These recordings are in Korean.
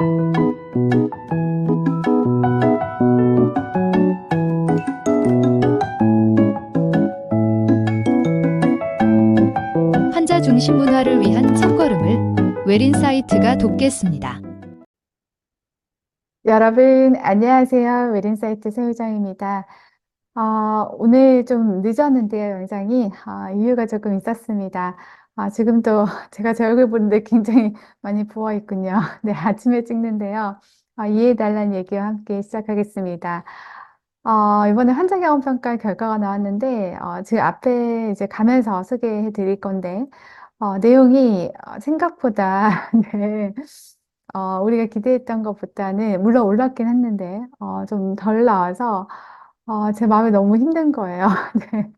환자 중심 문화를 위한 첫걸음을 웰인사이트가 돕겠습니다. 여러분, 안녕하세요. 웰인사이트 새 회장입니다. 오늘 좀 늦었는데요, 영상이. 이유가 조금 있었습니다. 지금도 제가 제 얼굴 보는데 굉장히 많이 부어 있군요. 네, 아침에 찍는데요. 이해해달라는 얘기와 함께 시작하겠습니다. 이번에 환자 경험 평가 결과가 나왔는데, 지금 앞에 이제 가면서 소개해 드릴 건데, 내용이 생각보다, 네, 우리가 기대했던 것보다는, 물론 올랐긴 했는데, 좀 덜 나와서, 제 마음이 너무 힘든 거예요. 네.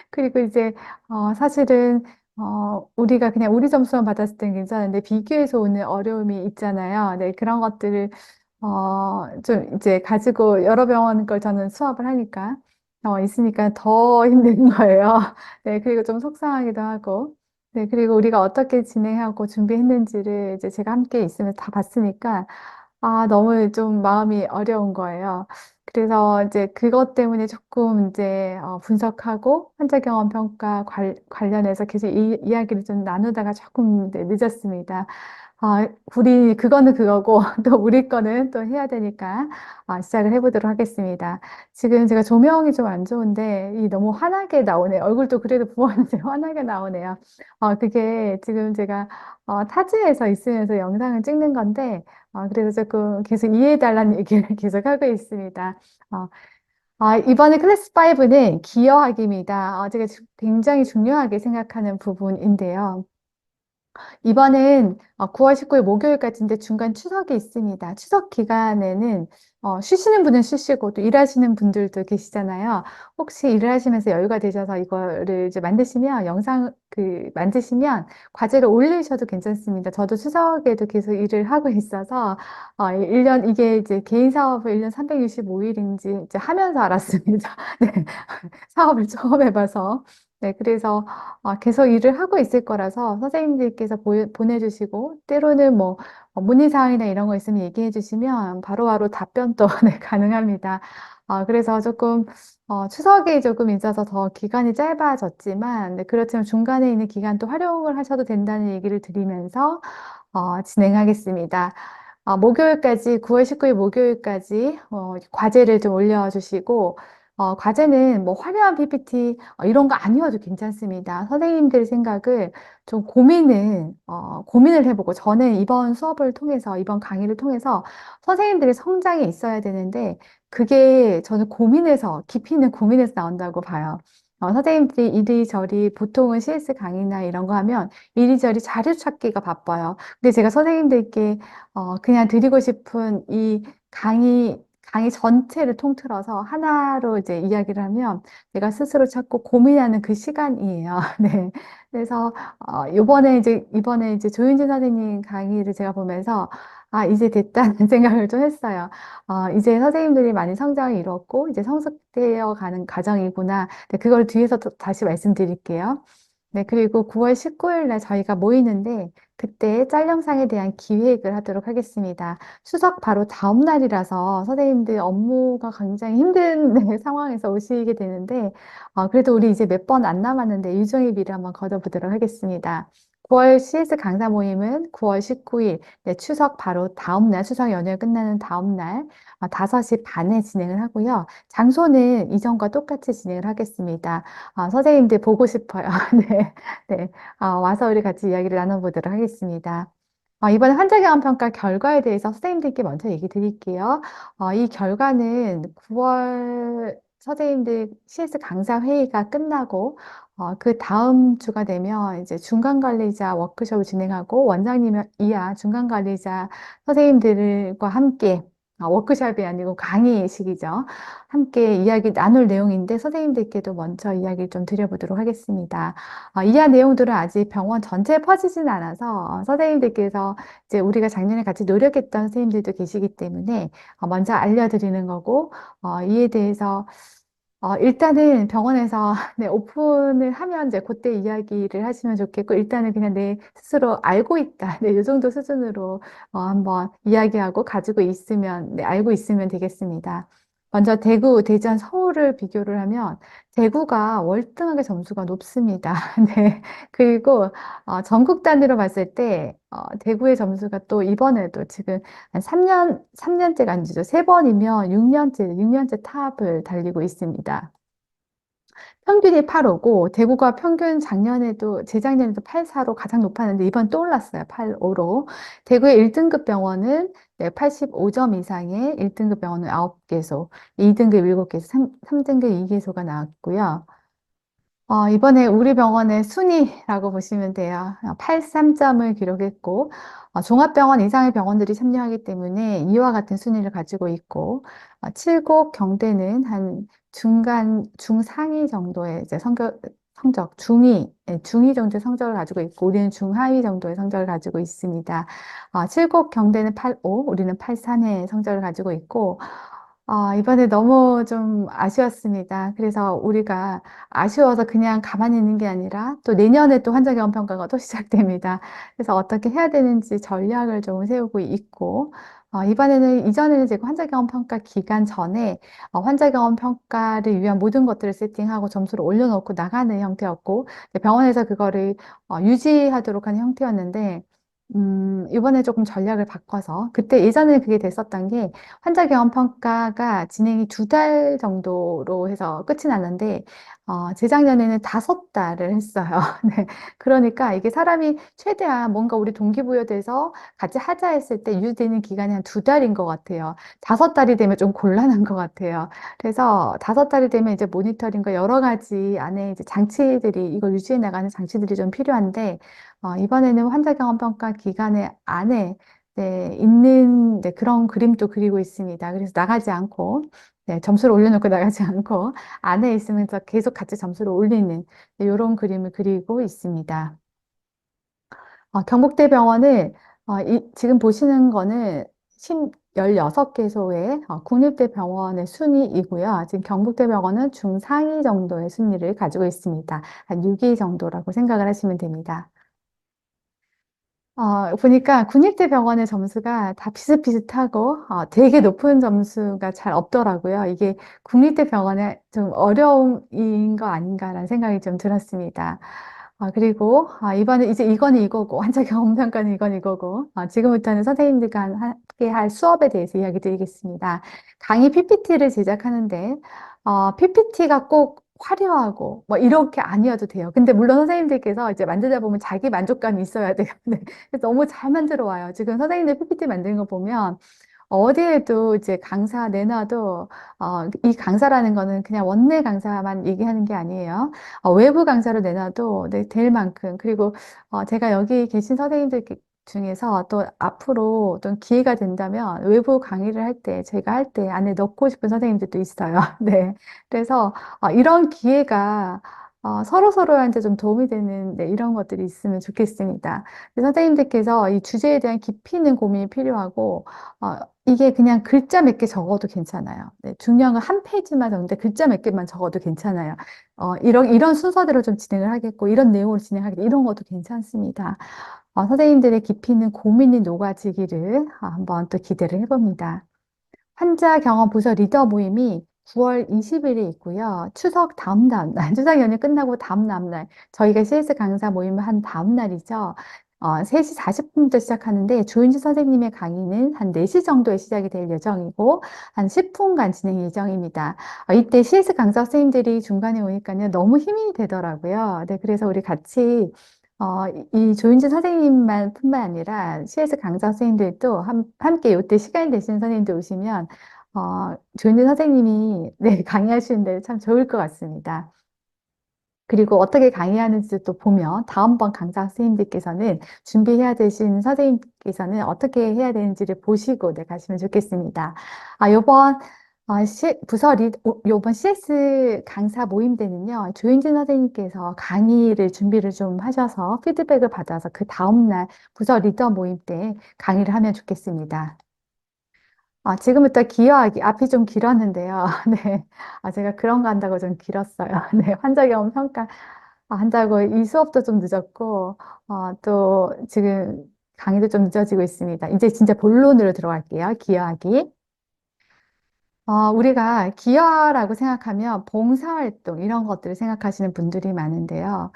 그리고 이제, 사실은, 우리가 그냥 우리 점수만 받았을 땐 괜찮은데, 비교해서 오는 어려움이 있잖아요. 네, 그런 것들을, 좀 이제 가지고 여러 병원 걸 저는 수업을 하니까, 있으니까 더 힘든 거예요. 네, 그리고 좀 속상하기도 하고, 네, 그리고 우리가 어떻게 진행하고 준비했는지를 이제 제가 함께 있으면서 다 봤으니까, 너무 좀 마음이 어려운 거예요. 그래서 이제 그것 때문에 조금 이제 분석하고 환자 경험 평가 관련해서 계속 이야기를 좀 나누다가 조금 이제 늦었습니다. 우리 그거는 그거고 또 우리 거는 또 해야 되니까 시작을 해보도록 하겠습니다. 지금 제가 조명이 좀 안 좋은데 이 너무 환하게 나오네요. 얼굴도 그래도 부었는데 환하게 나오네요. 그게 지금 제가 타지에서 있으면서 영상을 찍는 건데 그래서 조금 계속 이해해달라는 얘기를 계속 하고 있습니다. 어, 이번에 클래스 5는 기여학입니다. 제가 굉장히 중요하게 생각하는 부분인데요. 이번엔 9월 19일 목요일까지인데 중간 추석이 있습니다. 추석 기간에는 쉬시는 분은 쉬시고 또 일하시는 분들도 계시잖아요. 혹시 일을 하시면서 여유가 되셔서 이거를 이제 만드시면 영상 만드시면 과제를 올리셔도 괜찮습니다. 저도 추석에도 계속 일을 하고 있어서 1년 이게 이제 개인 사업을 1년 365일인지 이제 하면서 알았습니다. 네. 사업을 처음 해봐서. 네, 그래서 계속 일을 하고 있을 거라서 선생님들께서 보내주시고 때로는 뭐 문의사항이나 이런 거 있으면 얘기해 주시면 바로바로 답변도 네, 가능합니다. 그래서 조금 추석이 조금 있어서 더 기간이 짧아졌지만 네, 그렇지만 중간에 있는 기간도 활용을 하셔도 된다는 얘기를 드리면서 진행하겠습니다. 목요일까지, 9월 19일 목요일까지 과제를 좀 올려주시고, 과제는 뭐 화려한 PPT 이런 거 아니어도 괜찮습니다. 선생님들 생각을 좀 고민을 해보고, 저는 이번 수업을 통해서, 이번 강의를 통해서 선생님들의 성장이 있어야 되는데, 그게 저는 깊이 있는 고민에서 나온다고 봐요. 선생님들이 이리저리 보통은 CS 강의나 이런 거 하면 이리저리 자료 찾기가 바빠요. 근데 제가 선생님들께 그냥 드리고 싶은 이 강의 전체를 통틀어서 하나로 이제 이야기를 하면 내가 스스로 찾고 고민하는 그 시간이에요. 네. 그래서, 이번에 이제 조윤진 선생님 강의를 제가 보면서 이제 됐다는 생각을 좀 했어요. 이제 선생님들이 많이 성장을 이뤘고, 이제 성숙되어 가는 과정이구나. 네, 그걸 뒤에서 또 다시 말씀드릴게요. 네, 그리고 9월 19일 날 저희가 모이는데, 그때 짤 영상에 대한 기획을 하도록 하겠습니다. 추석 바로 다음 날이라서 선생님들 업무가 굉장히 힘든 네, 상황에서 오시게 되는데, 그래도 우리 이제 몇 번 안 남았는데 일정의 미를 한번 걷어보도록 하겠습니다. 9월 CS 강사 모임은 9월 19일, 네, 추석 바로 다음 날, 추석 연휴 끝나는 다음 날, 5시 반에 진행을 하고요. 장소는 이전과 똑같이 진행을 하겠습니다. 선생님들 보고 싶어요. 네, 네. 와서 우리 같이 이야기를 나눠보도록 하겠습니다. 이번 환자 경험 평가 결과에 대해서 선생님들께 먼저 얘기 드릴게요. 이 결과는 9월 선생님들 CS 강사 회의가 끝나고 그 다음 주가 되면 이제 중간관리자 워크숍을 진행하고 원장님 이하 중간관리자 선생님들과 함께 워크숍이 아니고 강의식이죠. 함께 이야기 나눌 내용인데 선생님들께도 먼저 이야기를 좀 드려보도록 하겠습니다. 이하 내용들은 아직 병원 전체에 퍼지진 않아서 선생님들께서 이제 우리가 작년에 같이 노력했던 선생님들도 계시기 때문에 먼저 알려드리는 거고 이에 대해서 일단은 병원에서 네, 오픈을 하면 이제 그때 이야기를 하시면 좋겠고, 일단은 그냥 내 스스로 알고 있다. 네, 이 정도 수준으로 한번 이야기하고 가지고 있으면, 네, 알고 있으면 되겠습니다. 먼저 대구, 대전, 서울을 비교를 하면 대구가 월등하게 점수가 높습니다. 네. 그리고 전국 단위로 봤을 때 대구의 점수가 또 이번에도 지금 한 3년째가 아니죠. 3번이면 6년째 탑을 달리고 있습니다. 평균이 8.5고, 대구가 평균 작년에도, 재작년에도 8.4로 가장 높았는데, 이번 또 올랐어요. 8.5로. 대구의 1등급 병원은 85점 이상의 1등급 병원은 9개소, 2등급 7개소, 3등급 2개소가 나왔고요. 이번에 우리 병원의 순위라고 보시면 돼요. 83점을 기록했고, 종합병원 이상의 병원들이 참여하기 때문에 이와 같은 순위를 가지고 있고, 칠곡 경대는 한 중상위 정도의 이제 성적, 중위 정도의 성적을 가지고 있고, 우리는 중하위 정도의 성적을 가지고 있습니다. 칠곡 경대는 8.5, 우리는 8.3의 성적을 가지고 있고, 이번에 너무 좀 아쉬웠습니다. 그래서 우리가 아쉬워서 그냥 가만히 있는 게 아니라 또 내년에 또 환자 경험 평가가 또 시작됩니다. 그래서 어떻게 해야 되는지 전략을 좀 세우고 있고, 이전에는 제가 환자 경험 평가 기간 전에 환자 경험 평가를 위한 모든 것들을 세팅하고 점수를 올려놓고 나가는 형태였고, 병원에서 그거를 유지하도록 하는 형태였는데, 이번에 조금 전략을 바꿔서, 그때 예전에 그게 됐었던 게, 환자 경험 평가가 진행이 2달 정도로 해서 끝이 났는데, 재작년에는 5달을 했어요. 네. 그러니까 이게 사람이 최대한 뭔가 우리 동기부여돼서 같이 하자 했을 때 유지되는 기간이 한 2달인 것 같아요. 5달이 되면 좀 곤란한 것 같아요. 그래서 5달이 되면 이제 모니터링과 여러 가지 안에 이제 장치들이, 이걸 유지해 나가는 장치들이 좀 필요한데, 이번에는 환자 경험 평가 기간에 안에 네, 있는 네, 그런 그림도 그리고 있습니다. 그래서 나가지 않고, 네, 점수를 올려놓고 나가지 않고, 안에 있으면서 계속 같이 점수를 올리는 이런 그림을 그리고 있습니다. 경북대병원을, 지금 보시는 거는 16개소의 국립대병원의 순위이고요. 지금 경북대병원은 중상위 정도의 순위를 가지고 있습니다. 한 6위 정도라고 생각을 하시면 됩니다. 보니까 국립대병원의 점수가 다 비슷비슷하고 되게 높은 점수가 잘 없더라고요. 이게 국립대병원의 좀 어려움인 거 아닌가라는 생각이 좀 들었습니다. 그리고 이번에 이제 이거는 이거고 환자 경험 평가는 이건 이거고 지금부터는 선생님들과 함께 할 수업에 대해서 이야기 드리겠습니다. 강의 PPT를 제작하는데 PPT가 꼭 화려하고 뭐 이렇게 아니어도 돼요. 근데 물론 선생님들께서 이제 만들다 보면 자기 만족감이 있어야 돼요. 네. 그래서 너무 잘 만들어 와요. 지금 선생님들 PPT 만드는 거 보면 어디에도 이제 강사 내놔도 이 강사라는 거는 그냥 원내 강사만 얘기하는 게 아니에요. 외부 강사로 내놔도 네, 될 만큼 그리고 제가 여기 계신 선생님들 중에서 또 앞으로 어떤 기회가 된다면 외부 강의를 할 때 제가 할 때 안에 넣고 싶은 선생님들도 있어요. 네. 그래서 이런 기회가 서로서로한테 좀 도움이 되는 네, 이런 것들이 있으면 좋겠습니다. 선생님들께서 이 주제에 대한 깊이 있는 고민이 필요하고 어, 이게 그냥 글자 몇 개 적어도 괜찮아요. 네, 중요한 건 한 페이지만 적는데 글자 몇 개만 적어도 괜찮아요. 이런 순서대로 좀 진행을 하겠고, 이런 내용으로 진행하겠다. 이런 것도 괜찮습니다. 선생님들의 깊이 있는 고민이 녹아지기를 한번 또 기대를 해봅니다. 환자 경험 부서 리더 모임이 9월 20일에 있고요. 추석 다음 날, 추석 연휴 끝나고 다음 날, 저희가 CS 강사 모임을 한 다음 날이죠. 3시 40분부터 시작하는데 조윤주 선생님의 강의는 한 4시 정도에 시작이 될 예정이고 한 10분간 진행 예정입니다. 이때 CS 강사 선생님들이 중간에 오니까요. 너무 힘이 되더라고요. 네, 그래서 우리 같이 이 조윤주 선생님만 뿐만 아니라 CS 강사 선생님들도 함께 이때 시간 되시는 선생님들 오시면 조윤주 선생님이 네, 강의하시는데 참 좋을 것 같습니다. 그리고 어떻게 강의하는지 또 보면 다음번 강사 선생님들께서는 준비해야 되신 선생님께서는 어떻게 해야 되는지를 보시고 네, 가시면 좋겠습니다. 요번 요번 CS 강사 모임 때는요, 조윤진 선생님께서 강의를 준비를 좀 하셔서 피드백을 받아서 그 다음날 부서 리더 모임 때 강의를 하면 좋겠습니다. 지금부터 기여하기, 앞이 좀 길었는데요. 네. 제가 그런 거 한다고 좀 길었어요. 네. 환자 경험 평가 한다고 이 수업도 좀 늦었고, 또 지금 강의도 좀 늦어지고 있습니다. 이제 진짜 본론으로 들어갈게요. 기여하기. 우리가 기여라고 생각하면 봉사활동 이런 것들을 생각하시는 분들이 많은데요.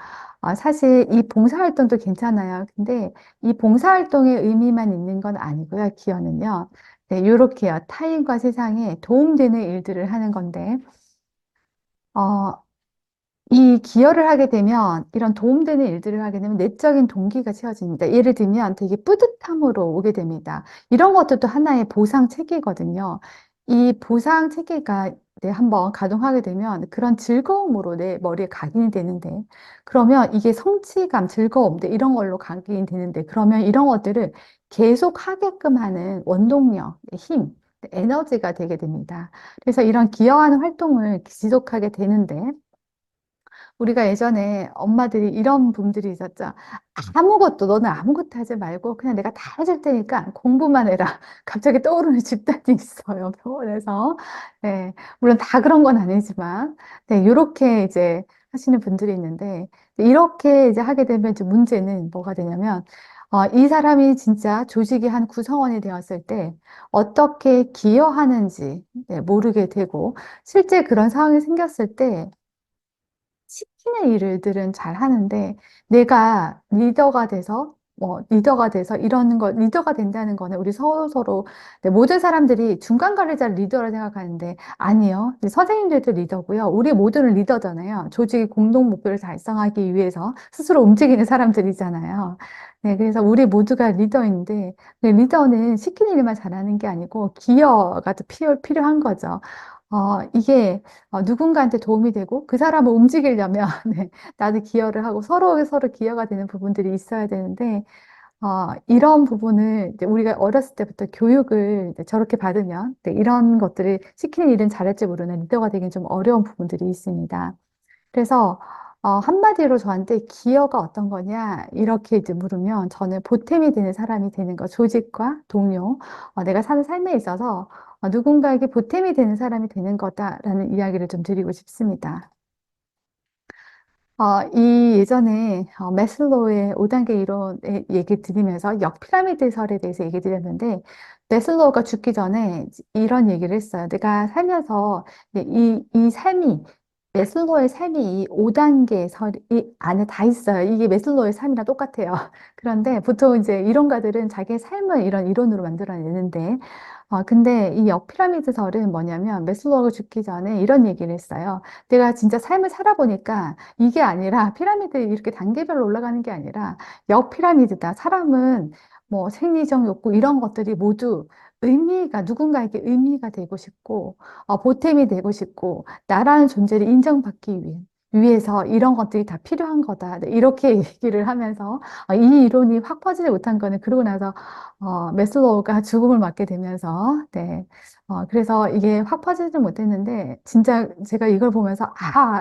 사실 이 봉사활동도 괜찮아요. 근데 이 봉사활동의 의미만 있는 건 아니고요. 기여는요. 네, 요렇게요. 타인과 세상에 도움되는 일들을 하는 건데, 어, 이 기여를 하게 되면, 이런 도움되는 일들을 하게 되면 내적인 동기가 채워집니다. 예를 들면 되게 뿌듯함으로 오게 됩니다. 이런 것들도 하나의 보상 체계거든요. 이 보상 체계가 한번 가동하게 되면 그런 즐거움으로 내 머리에 각인이 되는데, 그러면 이게 성취감, 즐거움, 이런 걸로 각인이 되는데, 그러면 이런 것들을 계속 하게끔 하는 원동력, 힘, 에너지가 되게 됩니다. 그래서 이런 기여하는 활동을 지속하게 되는데, 우리가 예전에 엄마들이 이런 분들이 있었죠. 아무것도, 너는 아무것도 하지 말고 그냥 내가 다 해줄 테니까 공부만 해라. 갑자기 떠오르는 집단이 있어요. 병원에서. 네. 물론 다 그런 건 아니지만, 네. 이렇게 이제 하시는 분들이 있는데, 이렇게 이제 하게 되면 이제 문제는 뭐가 되냐면, 이 사람이 진짜 조직의 한 구성원이 되었을 때 어떻게 기여하는지 네, 모르게 되고, 실제 그런 상황이 생겼을 때 시키는 일들은 잘 하는데 내가 리더가 돼서 이러는 거 리더가 된다는 거는 우리 서로 네, 모든 사람들이 중간 관리자를 리더라 생각하는데 아니요. 선생님들도 리더고요. 우리 모두는 리더잖아요. 조직의 공동 목표를 달성하기 위해서 스스로 움직이는 사람들이잖아요. 네, 그래서 우리 모두가 리더인데 네, 리더는 시키는 일만 잘하는 게 아니고 기여가 또 필요한 거죠. 이게 누군가한테 도움이 되고 그 사람을 움직이려면 네, 나도 기여를 하고 서로 기여가 되는 부분들이 있어야 되는데 이런 부분을 이제 우리가 어렸을 때부터 교육을 이제 저렇게 받으면 네, 이런 것들을 시키는 일은 잘할 줄 모르는 리더가 되긴 좀 어려운 부분들이 있습니다. 그래서 한마디로 저한테 기여가 어떤 거냐 이렇게 이제 물으면 저는 보탬이 되는 사람이 되는 거, 조직과 동료, 내가 사는 삶에 있어서 누군가에게 보탬이 되는 사람이 되는 거다라는 이야기를 좀 드리고 싶습니다. 이 예전에 매슬로우의 5단계 이론의 얘기 드리면서 역피라미드설에 대해서 얘기 드렸는데 매슬로우가 죽기 전에 이런 얘기를 했어요. 내가 살면서 이 삶이 매슬로우의 삶이 이 5단계 설이 안에 다 있어요. 이게 매슬로우의 삶이랑 똑같아요. 그런데 보통 이제 이론가들은 자기의 삶을 이런 이론으로 만들어내는데 근데 이 역피라미드설은 뭐냐면 매슬로우가 죽기 전에 이런 얘기를 했어요. 내가 진짜 삶을 살아보니까 이게 아니라 피라미드 이렇게 단계별로 올라가는 게 아니라 역피라미드다. 사람은 뭐 생리적 욕구 이런 것들이 모두 누군가에게 의미가 되고 싶고, 보탬이 되고 싶고, 나라는 존재를 인정받기 위해서 이런 것들이 다 필요한 거다. 네, 이렇게 얘기를 하면서 이 이론이 확 퍼지지 못한 거는 그러고 나서 매슬로우가 죽음을 맞게 되면서 네. 그래서 이게 확 퍼지지 못했는데, 진짜 제가 이걸 보면서,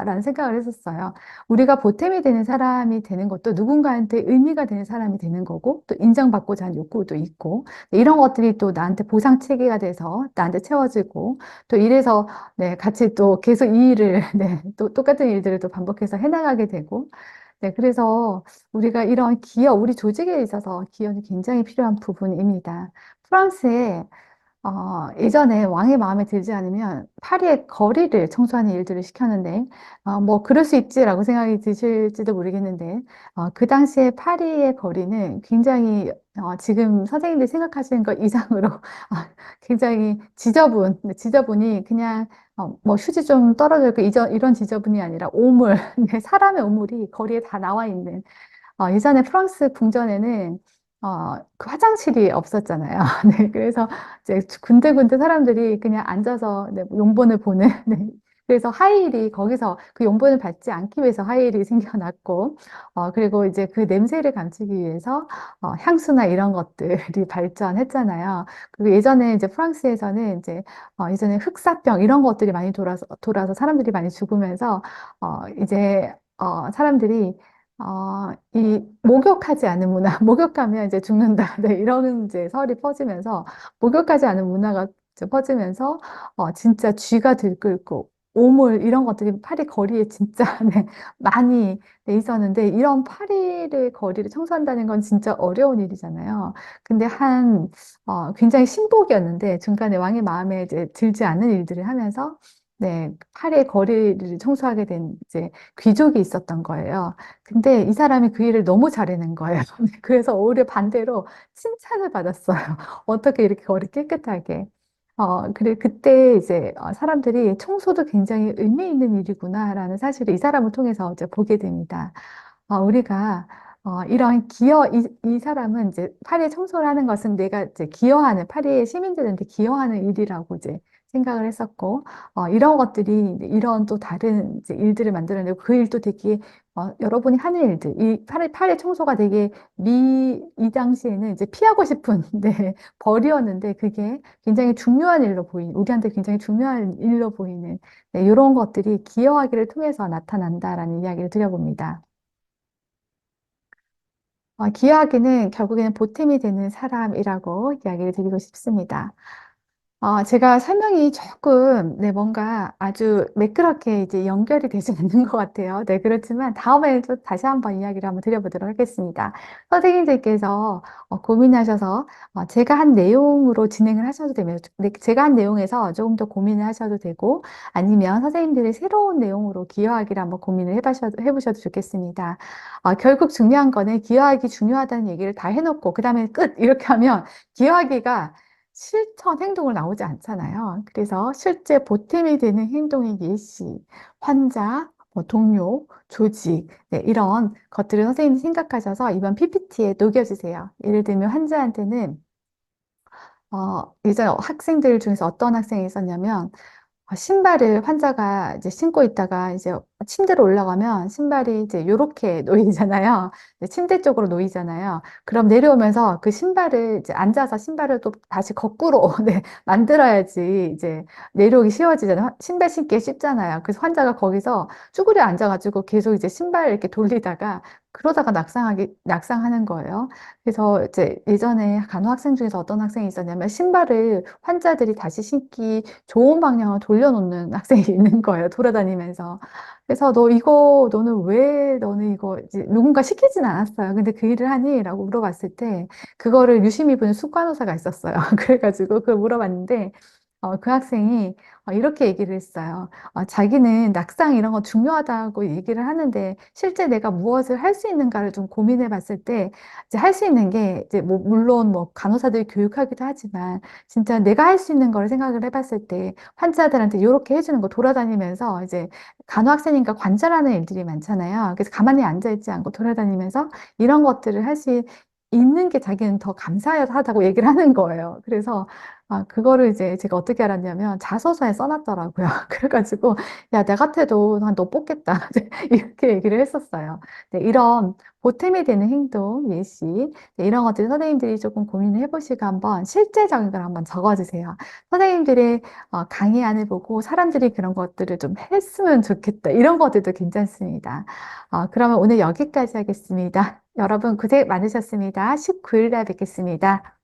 라는 생각을 했었어요. 우리가 보탬이 되는 사람이 되는 것도 누군가한테 의미가 되는 사람이 되는 거고, 또 인정받고자 하는 욕구도 있고, 네, 이런 것들이 또 나한테 보상 체계가 돼서 나한테 채워지고, 또 이래서, 네, 같이 또 계속 이 일을, 네, 또 똑같은 일들을 또 반복해서 해나가게 되고, 네, 그래서 우리가 이런 우리 조직에 있어서 기여는 굉장히 필요한 부분입니다. 프랑스에 예전에 왕의 마음에 들지 않으면 파리의 거리를 청소하는 일들을 시켰는데, 뭐, 그럴 수 있지라고 생각이 드실지도 모르겠는데, 그 당시에 파리의 거리는 굉장히, 지금 선생님들이 생각하시는 것 이상으로 굉장히 네, 지저분이 그냥, 뭐, 휴지 좀 떨어져 있고, 이런 지저분이 아니라 오물, 네, 사람의 오물이 거리에 다 나와 있는, 예전에 프랑스 궁전에는 그 화장실이 없었잖아요. 네, 그래서 이제 군데군데 사람들이 그냥 앉아서 네, 용본을 보는. 네, 그래서 하이힐이 거기서 그 용본을 밟지 않기 위해서 하이힐이 생겨났고, 그리고 이제 그 냄새를 감추기 위해서 향수나 이런 것들이 발전했잖아요. 그리고 예전에 이제 프랑스에서는 이제 예전에 흑사병 이런 것들이 많이 돌아서 사람들이 많이 죽으면서 이제 사람들이 이 목욕하지 않은 문화, 목욕하면 이제 죽는다. 네, 이런 이제 설이 퍼지면서 목욕하지 않은 문화가 이제 퍼지면서 진짜 쥐가 들끓고 오물 이런 것들이 파리 거리에 진짜 네, 많이 네, 있었는데 이런 파리를 거리를 청소한다는 건 진짜 어려운 일이잖아요. 근데 굉장히 신복이었는데 중간에 왕의 마음에 이제 들지 않는 일들을 하면서 네, 파리의 거리를 청소하게 된 이제 귀족이 있었던 거예요. 근데 이 사람이 그 일을 너무 잘해낸 거예요. 그래서 오히려 반대로 칭찬을 받았어요. 어떻게 이렇게 거리 깨끗하게. 그래, 그때 이제 사람들이 청소도 굉장히 의미 있는 일이구나라는 사실을 이 사람을 통해서 이제 보게 됩니다. 우리가 이런 이 사람은 이제 파리에 청소를 하는 것은 내가 이제 파리의 시민들한테 기여하는 일이라고 이제 생각을 했었고, 이런 것들이 이런 또 다른 이제 일들을 만들어내고 그 일도 되게 여러분이 하는 일들, 이 파리 청소가 되게 이 당시에는 이제 피하고 싶은 네, 벌이었는데 그게 굉장히 중요한 일로 우리한테 굉장히 중요한 일로 보이는 네, 이런 것들이 기여하기를 통해서 나타난다라는 이야기를 드려봅니다. 기여하기는 결국에는 보탬이 되는 사람이라고 이야기를 드리고 싶습니다. 제가 설명이 조금, 네, 뭔가 아주 매끄럽게 이제 연결이 되지 않는 것 같아요. 네, 그렇지만 다음에 또 다시 한번 이야기를 한번 드려보도록 하겠습니다. 선생님들께서 고민하셔서 제가 한 내용으로 진행을 하셔도 되면, 네, 제가 한 내용에서 조금 더 고민을 하셔도 되고, 아니면 선생님들이 새로운 내용으로 기여하기를 한번 고민을 해보셔도 좋겠습니다. 결국 중요한 거는 기여하기 중요하다는 얘기를 다 해놓고, 그 다음에 끝! 이렇게 하면 기여하기가 실천 행동을 나오지 않잖아요. 그래서 실제 보탬이 되는 행동의 예시, 환자, 뭐 동료, 조직, 네, 이런 것들을 선생님이 생각하셔서 이번 PPT에 녹여주세요. 예를 들면 환자한테는 예전 학생들 중에서 어떤 학생이 있었냐면 신발을 환자가 이제 신고 있다가 이제 침대로 올라가면 신발이 이제 요렇게 놓이잖아요. 이제 침대 쪽으로 놓이잖아요. 그럼 내려오면서 그 신발을 이제 앉아서 신발을 또 다시 거꾸로 네, 만들어야지 이제 내려오기 쉬워지잖아요. 신발 신기 쉽잖아요. 그래서 환자가 거기서 쭈그려 앉아가지고 계속 이제 신발 이렇게 돌리다가 그러다가 낙상하는 거예요. 그래서 이제 예전에 간호 학생 중에서 어떤 학생이 있었냐면 신발을 환자들이 다시 신기 좋은 방향으로 돌려놓는 학생이 있는 거예요. 돌아다니면서. 그래서 너는 이거 이제 누군가 시키진 않았어요. 근데 그 일을 하니? 라고 물어봤을 때 그거를 유심히 보는 숙간호사가 있었어요. 그래가지고 그걸 물어봤는데 그 학생이 이렇게 얘기를 했어요. 자기는 낙상 이런 거 중요하다고 얘기를 하는데 실제 내가 무엇을 할 수 있는가를 좀 고민해 봤을 때 이제 할 수 있는 게 이제 뭐 물론 뭐 간호사들이 교육하기도 하지만 진짜 내가 할 수 있는 거를 생각을 해봤을 때 환자들한테 이렇게 해주는 거 돌아다니면서 이제 간호학생이니까 관찰하는 일들이 많잖아요. 그래서 가만히 앉아있지 않고 돌아다니면서 이런 것들을 할 수 있는 게 자기는 더 감사하다고 얘기를 하는 거예요. 그래서 그거를 이제 제가 어떻게 알았냐면 자소서에 써놨더라고요. 그래가지고 야, 내 같아도 난 너 뽑겠다. 이렇게 얘기를 했었어요. 네, 이런 보탬이 되는 행동, 예시, 네, 이런 것들 선생님들이 조금 고민을 해보시고 한번 실제적인 걸 한번 적어주세요. 선생님들의 강의안을 보고 사람들이 그런 것들을 좀 했으면 좋겠다. 이런 것들도 괜찮습니다. 그러면 오늘 여기까지 하겠습니다. 여러분 고생 많으셨습니다. 19일 날 뵙겠습니다.